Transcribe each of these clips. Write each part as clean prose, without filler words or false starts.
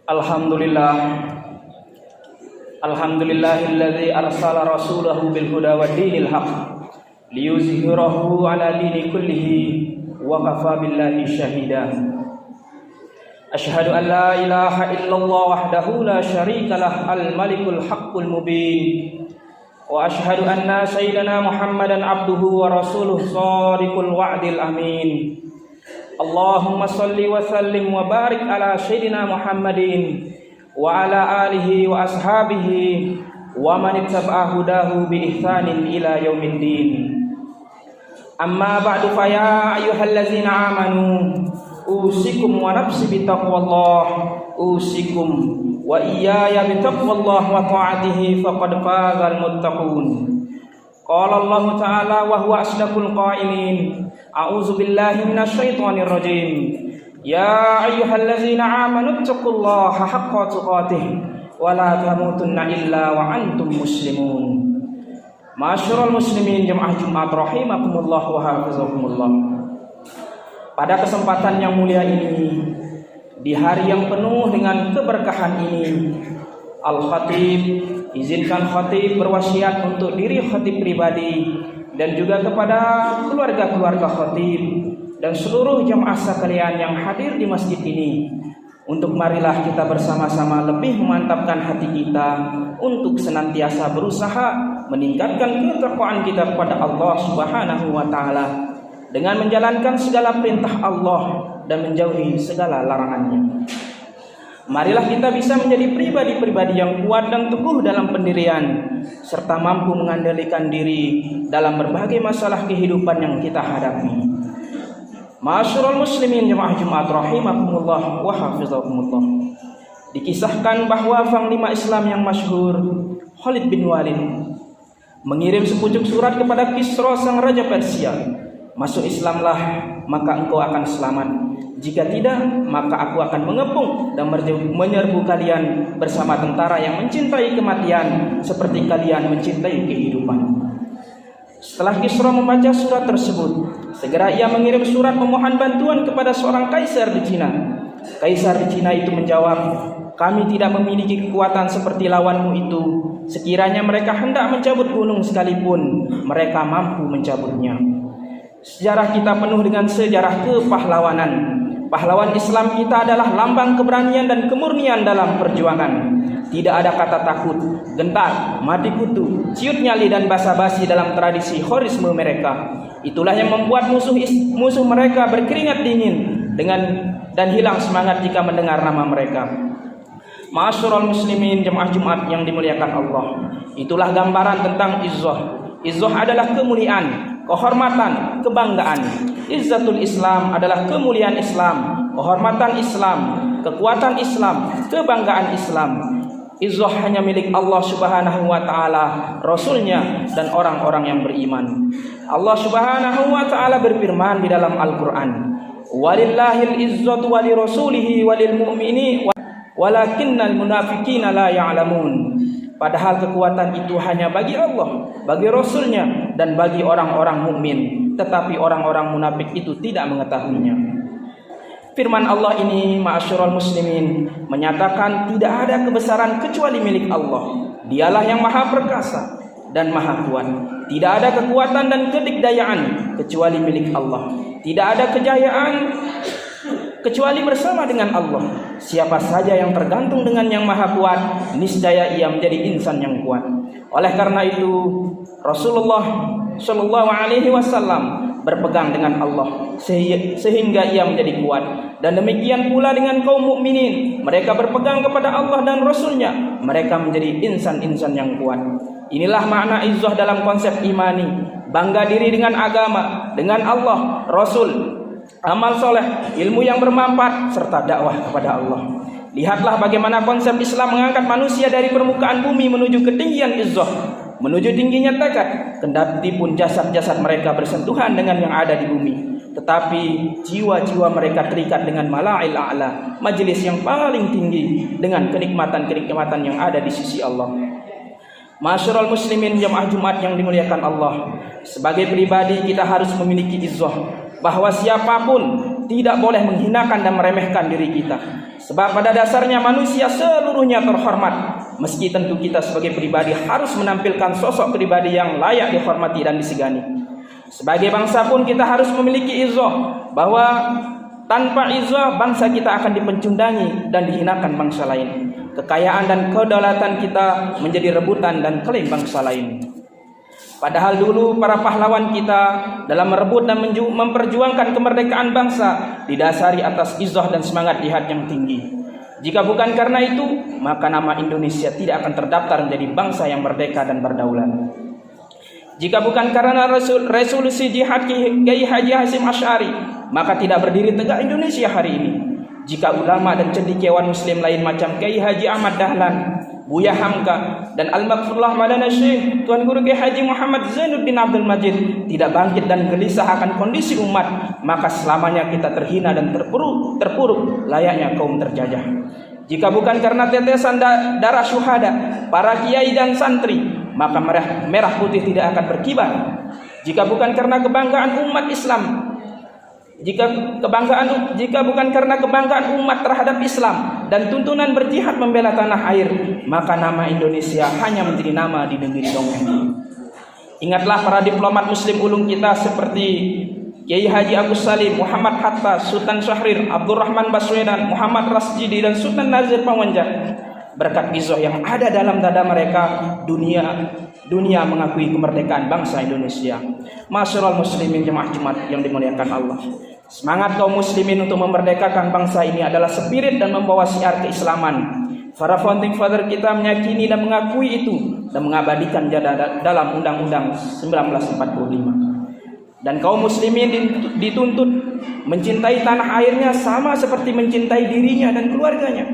Alhamdulillah. Alhamdulillahilladzi arsala rasulahu bil huda wa dinil haq liyuzhirahu ala dini kullihi wa kafa billahi syahida. Asyhadu an la ilaha illallah wahdahu la syarikalah al-malikul haqqul mubin. Wa asyhadu anna sayyidana Muhammadan abduhu wa rasuluh shadiqul wa'dil amin. Allahumma salli wa sallim wa barik ala sayyidina Muhammadin wa ala alihi wa ashabihi wa man ittaba'a hudahu bi ihsanin ila yaumiddin. Amma ba'du, fa ya ayyuhallazina amanu usikum wa nafsi bitaqwallah, usikum wa iyaya bitaqwallah wa ta'atihi faqad fazal muttaqun. Qala Allah ta'ala wa huwa asdaqul qailin. A'udzu billahi minasyaitonir rajim. Ya ayyuhallazina amanu taqullaha haqqa tuqatih wa la tamutunna illa wa antum muslimun. Ma'asyiral muslimin jemaah Jumat rahimakumullah wa hafizakumullah. Pada kesempatan yang mulia ini, di hari yang penuh dengan keberkahan ini, Al-Khatib, izinkan Khatib berwasiat untuk diri Khatib pribadi dan juga kepada keluarga-keluarga Khatib dan seluruh jamaah sekalian yang hadir di masjid ini, untuk marilah kita bersama-sama lebih memantapkan hati kita untuk senantiasa berusaha meningkatkan ketakwaan kita kepada Allah Subhanahu wa taala dengan menjalankan segala perintah Allah dan menjauhi segala larangannya. Marilah kita bisa menjadi pribadi-pribadi yang kuat dan teguh dalam pendirian serta mampu mengendalikan diri dalam berbagai masalah kehidupan yang kita hadapi. Ma'asyiral muslimin jemaah Jumat rahimakumullah wa hafizakumullah. Dikisahkan bahwa panglima Islam yang masyhur Khalid bin Walid mengirim sepucuk surat kepada Kisra sang raja Persia. Masuk Islamlah, maka engkau akan selamat. Jika tidak, maka aku akan mengepung dan menyerbu kalian bersama tentara yang mencintai kematian seperti kalian mencintai kehidupan. Setelah Kisra membaca surat tersebut, segera ia mengirim surat memohon bantuan kepada seorang kaisar di Cina. Kaisar di Cina itu menjawab, "Kami tidak memiliki kekuatan seperti lawanmu itu. Sekiranya mereka hendak mencabut gunung sekalipun, mereka mampu mencabutnya." Sejarah kita penuh dengan sejarah kepahlawanan. Pahlawan Islam kita adalah lambang keberanian dan kemurnian dalam perjuangan. Tidak ada kata takut, gentar, mati kutu, ciut nyali dan basa-basi dalam tradisi khorisme mereka. Itulah yang membuat musuh mereka berkeringat dingin dan hilang semangat jika mendengar nama mereka. Ma'asyiral muslimin jemaah Jumat yang dimuliakan Allah. Itulah gambaran tentang izzah. Izzah adalah kemuliaan, kehormatan, kebanggaan. Izzatul Islam adalah kemuliaan Islam, kehormatan Islam, kekuatan Islam, kebanggaan Islam. Izzah hanya milik Allah Subhanahu wa taala, Rasulnya dan orang-orang yang beriman. Allah Subhanahu wa taala berfirman di dalam Al-Qur'an, "Walillahil izzatu wa lirasulihi wa lil mu'minin walakinnal munafiqina la ya'lamun." Padahal kekuatan itu hanya bagi Allah, bagi Rasulnya dan bagi orang-orang mukmin, tetapi orang-orang munafik itu tidak mengetahuinya. Firman Allah ini, ma'asyiral muslimin, menyatakan tidak ada kebesaran kecuali milik Allah. Dialah yang maha perkasa dan maha kuat. Tidak ada kekuatan dan kedikdayaan kecuali milik Allah. Tidak ada kejayaan kecuali bersama dengan Allah. Siapa saja yang tergantung dengan yang maha kuat, niscaya ia menjadi insan yang kuat. Oleh karena itu, Rasulullah Shallallahu Alaihi Wasallam berpegang dengan Allah sehingga ia menjadi kuat. Dan demikian pula dengan kaum mukminin, mereka berpegang kepada Allah dan Rasulnya, mereka menjadi insan-insan yang kuat. Inilah makna izzah dalam konsep imani, bangga diri dengan agama, dengan Allah, Rasul, amal soleh, ilmu yang bermanfaat, serta dakwah kepada Allah. Lihatlah bagaimana konsep Islam mengangkat manusia dari permukaan bumi menuju ketinggian izzah, menuju tingginya tekad. Kendati pun jasad-jasad mereka bersentuhan dengan yang ada di bumi, tetapi jiwa-jiwa mereka terikat dengan mala'il a'la, majelis yang paling tinggi, dengan kenikmatan-kenikmatan yang ada di sisi Allah. Ma'asyiral muslimin jamaah Jumat yang dimuliakan Allah, sebagai pribadi kita harus memiliki izzah, bahwa siapapun tidak boleh menghinakan dan meremehkan diri kita. Sebab pada dasarnya manusia seluruhnya terhormat. Meski tentu kita sebagai pribadi harus menampilkan sosok pribadi yang layak dihormati dan disegani. Sebagai bangsa pun kita harus memiliki izzah, bahwa tanpa izzah bangsa kita akan dipencundangi dan dihinakan bangsa lain. Kekayaan dan kedaulatan kita menjadi rebutan dan klaim bangsa lain. Padahal dulu para pahlawan kita dalam merebut dan memperjuangkan kemerdekaan bangsa didasari atas izzah dan semangat jihad yang tinggi. Jika bukan karena itu, maka nama Indonesia tidak akan terdaftar menjadi bangsa yang merdeka dan berdaulat. Jika bukan karena resolusi jihad Kiai Haji Hasyim Asy'ari, maka tidak berdiri tegak Indonesia hari ini. Jika ulama dan cendekiawan muslim lain macam Kiai Haji Ahmad Dahlan, Buya Hamka, dan Al-Maghfurullah Maulana Syekh Tuan Guru Kiai Haji Muhammad Zainuddin Abdul Majid tidak bangkit dan gelisah akan kondisi umat, maka selamanya kita terhina dan terpuruk layaknya kaum terjajah. Jika bukan karena tetesan darah syuhada para kiai dan santri, maka merah putih tidak akan berkibar. Jika bukan karena kebanggaan umat Islam, jika bukan karena kebanggaan umat terhadap Islam dan tuntunan berjihad membela tanah air, maka nama Indonesia hanya menjadi nama di negeri dongeng. Ingatlah para diplomat muslim ulung kita seperti Kiai Haji Agus Salim, Muhammad Hatta, Sultan Syahrir, Abdurrahman Baswedan, Muhammad Rasjidi, dan Sultan Nazir Pawanjak. Berkat izzah yang ada dalam dada mereka, dunia mengakui kemerdekaan bangsa Indonesia. Masyarul muslimin jemaah Jumat yang dimuliakan Allah. Semangat kaum muslimin untuk memerdekakan bangsa ini adalah spirit dan membawa siar keislaman. Para founding father kita meyakini dan mengakui itu dan mengabadikan dalam Undang-Undang 1945. Dan kaum muslimin dituntut mencintai tanah airnya sama seperti mencintai dirinya dan keluarganya.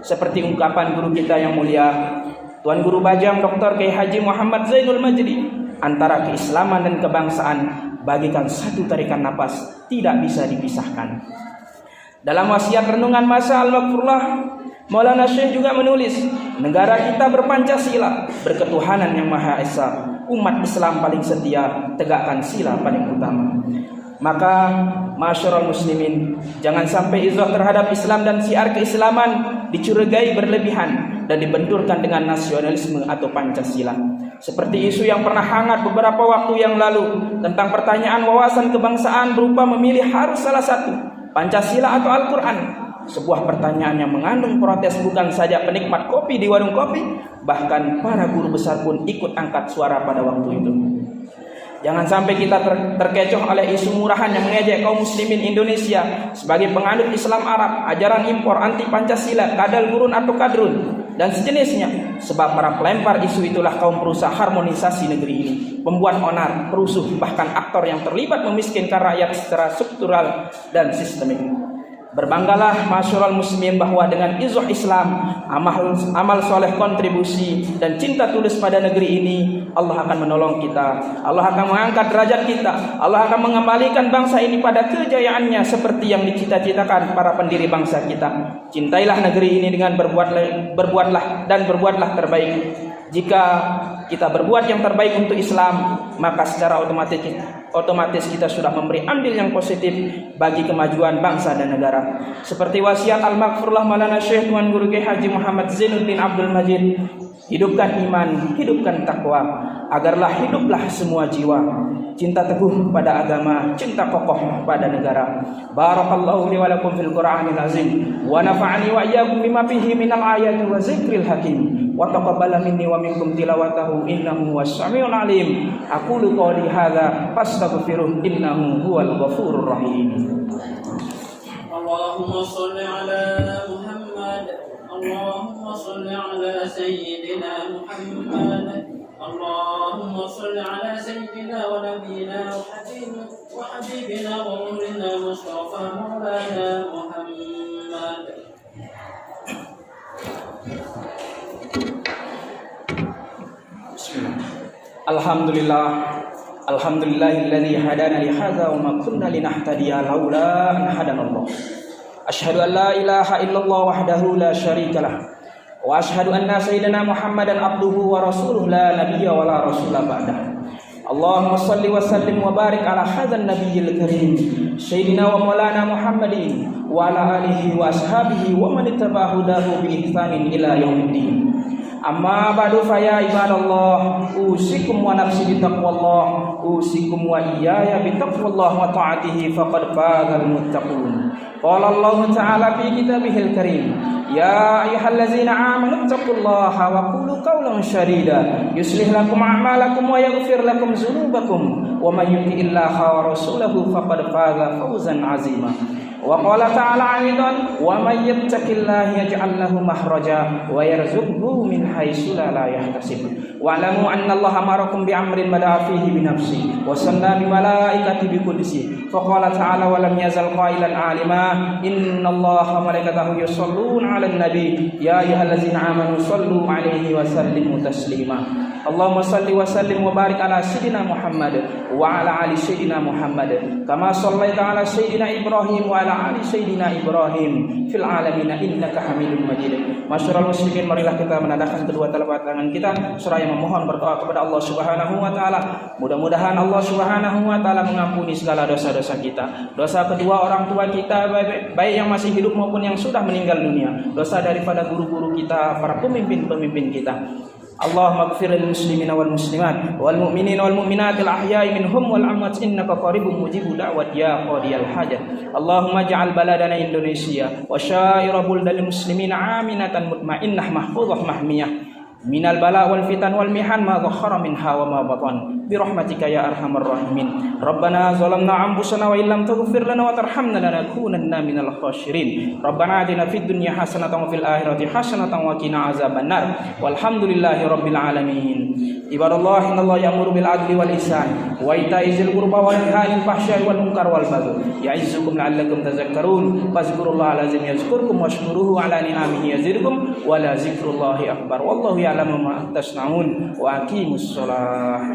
Seperti ungkapan guru kita yang mulia, Tuan Guru Bajang Dr. Kiai Haji Muhammad Zainul Majdi, antara keislaman dan kebangsaan bagikan satu tarikan napas, tidak bisa dipisahkan. Dalam wasiat renungan masa Al-Maghfurullah, Maulana Syekh juga menulis, negara kita berpancasila, berketuhanan yang Maha Esa, umat Islam paling setia, tegakkan sila paling utama. Maka masyarul muslimin, jangan sampai izzah terhadap Islam dan syiar keislaman dicurigai berlebihan dan dibenturkan dengan nasionalisme atau Pancasila. Seperti isu yang pernah hangat beberapa waktu yang lalu tentang pertanyaan wawasan kebangsaan berupa memilih harus salah satu, Pancasila atau Al-Quran. Sebuah pertanyaan yang mengandung protes bukan saja penikmat kopi di warung kopi, bahkan para guru besar pun ikut angkat suara pada waktu itu. Jangan sampai kita terkecoh oleh isu murahan yang mengejek kaum muslimin Indonesia sebagai penganut Islam Arab, ajaran impor anti Pancasila, kadal gurun atau kadrun, dan sejenisnya. Sebab para pelempar isu itulah kaum perusaha harmonisasi negeri ini, pembuat onar, perusuh, bahkan aktor yang terlibat memiskinkan rakyat secara struktural dan sistemik. Berbanggalah masyarul muslimin bahwa dengan izzah Islam, amal soleh kontribusi dan cinta tulus pada negeri ini, Allah akan menolong kita, Allah akan mengangkat derajat kita, Allah akan mengembalikan bangsa ini pada kejayaannya seperti yang dicita-citakan para pendiri bangsa kita. Cintailah negeri ini dengan berbuatlah terbaik. Jika kita berbuat yang terbaik untuk Islam, maka secara otomatis kita sudah memberi andil yang positif bagi kemajuan bangsa dan negara. Seperti wasiat Al-Maghfurullah Maulana Syekh Tuan Guru Kiai Haji Muhammad Zainuddin Abdul Majid, hidupkan iman, hidupkan takwa, agarlah hiduplah semua jiwa, cinta teguh pada agama, cinta kokoh pada negara. Barakallahu li wa lakum fil Qur'anil azim wa nafa'ani wa iyyakum bima fihi minal ayati wa zikril hakim. Wa taqabbala minni wa minkum tilawatahu innahu was-sami'ul alim. Aqulu qouli hadza fastaghfiruh innahu huwal ghafurur rahim. Allahumma shalli ala Muhammad, Allahumma shalli ala sayyidina Muhammad, Allahumma shalli ala sayyidina wa nabiyyina wa habibina wa maulana Mustafa maulana Muhammad. Alhamdulillahilladzi hadana li hadza wa ma kunna linahtadiya laula an hadanallah. Asyhadu an la ilaha illallah wahdahu la syarikalah wa asyhadu anna sayyidina Muhammadan abduhu wa rasuluhu la nabiyya wa la rasula ba'dah. Allahumma salli wa sallim wa barik ala hadzal nabiyil karim sayyidina wa maulana Muhammadin wa ala alihi wa ashabihi wa man ittaba'a hudahu bi ihsanin ila yaumiddin. Amma ba'du fa ya ibadallah, usikum wa nafsi bi taqwallah, usikum wa iyaya bi taqwallah wa ta'atihi faqad fazal muttaqun. Qala Allah ta'ala fi kitabihil karim, ya ayyuhallazina amanu taqullaha wa qulu qawlan sadida yuslih lakum a'malakum wa yaghfir lakum dzunubakum wa may yuti'illaha wa rasulahu faqad faza fawzan 'azima. Wa qala ta'ala aidan, wa may yattaqillaha yaj'al lahu makhraja wa yarzuqhu min haitsu la yahtasib. Wa'lamu anna Allaha amarakum bi amrin bada'a fihi bi nafsi wa sanna bi malaikati bi qudsi. Fa qala ta'ala, wa lam yazal qailan 'alima inna Allaha wa malaikatahu yusholluna 'alan nabi ya ayyuhallazina amanu shallu 'alaihi wa sallimu taslima. Allahumma salli wa sallim wa barik ala sayyidina Muhammad wa ala ali sayyidina Muhammad kama shallaita ala sayyidina Ibrahim wa ala ali sayyidina Ibrahim fil alamin innaka Hamidum Majid. Masyarul muslimin, marilah kita menadahkan kedua telapak tangan kita seraya memohon berdoa kepada Allah Subhanahu wa taala. Mudah-mudahan Allah Subhanahu wa taala mengampuni segala dosa-dosa kita. Dosa kedua orang tua kita, baik yang masih hidup maupun yang sudah meninggal dunia. Dosa daripada guru-guru kita, para pemimpin-pemimpin kita. Allahumma ighfir lil muslimina wal muslimat wal mu'minina wal mu'minatil ahya'i minhum wal amwat innaka qaribun mujibud da'wat ya qadiyal hajat. Allahumma ij'al baladana Indonesia wa syaira buldal muslimina aminatan mutmainnah mahfuzah mahmiyah minal bala wal fitan wal mihan ma dhahara minha wa ma batan bi rahmatika ya arhamar rahimin. Rabbana zalamna anfusana wa illam taghfir lana wa tarhamna lanakunanna minal khasirin. Rabbana atina fid dunya hasanatan wa fil akhirati hasanatan wa qina azabannar. Walhamdulillahi rabbil alamin. Ibadallah, innallaha ya'muru bil adli wal ihsan wa ita'i dzil qurba wa yanha 'anil fahsya'i wal munkar wal baghi ya'izzukum la'allakum tadhakkarun. Fazkurullaha al-'azim yazkurkum washkuruhu 'ala ni'amihi yazidkum wa la dzikrullahi akbar. Wallahu ya'lamu ma tasna'un wa aqimus shalah.